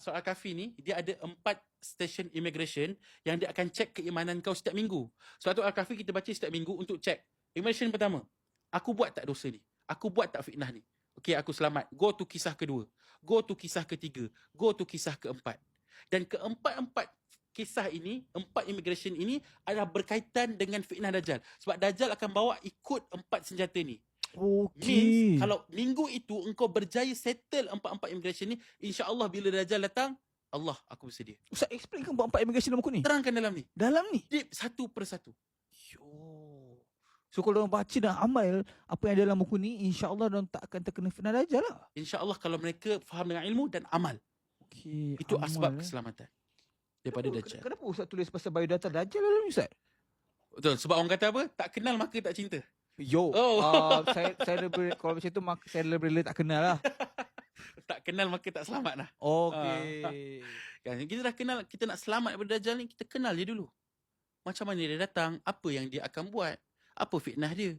soal Al-Kahfi ni, dia ada 4 stesen immigration yang dia akan cek keimanan kau setiap minggu. Sebab tu Al-Kahfi kita baca setiap minggu untuk cek. Immigration pertama, aku buat tak dosa ni? Aku buat tak fitnah ni? Okey, aku selamat. Go to kisah kedua. Go to kisah ketiga. Go to kisah keempat. Dan keempat-empat kisah ini, 4 immigration ini adalah berkaitan dengan fitnah Dajjal. Sebab Dajjal akan bawa ikut 4 senjata ni. Means, kalau minggu itu engkau berjaya settle 4 immigration ni, insya-Allah bila Dajjal datang, Allah aku bersedia. Ustaz explain kan 4 immigration dalam buku ni? Terangkan dalam ni. Dalam ni? Deep satu persatu. Yo. So kalau orang baca dan amal apa yang ada dalam buku ni, insya-Allah orang tak akan terkena fitnah Dajjal lah. InsyaAllah kalau mereka faham dengan ilmu dan amal. Okey. Itu asbab keselamatan daripada Dajjal. Kenapa Ustaz tulis pasal biodata Dajjal dalam ni, Ustaz? Betul, sebab orang kata apa? Tak kenal maka tak cinta. Yo. Saya lebih, kalau macam tu saya lebih tak kenal lah. Tak kenal maka tak selamat lah. Okey. Kan, kita dah kenal, kita nak selamat daripada Dajjal ni, kita kenal dia dulu. Macam mana dia datang, apa yang dia akan buat, apa fitnah dia.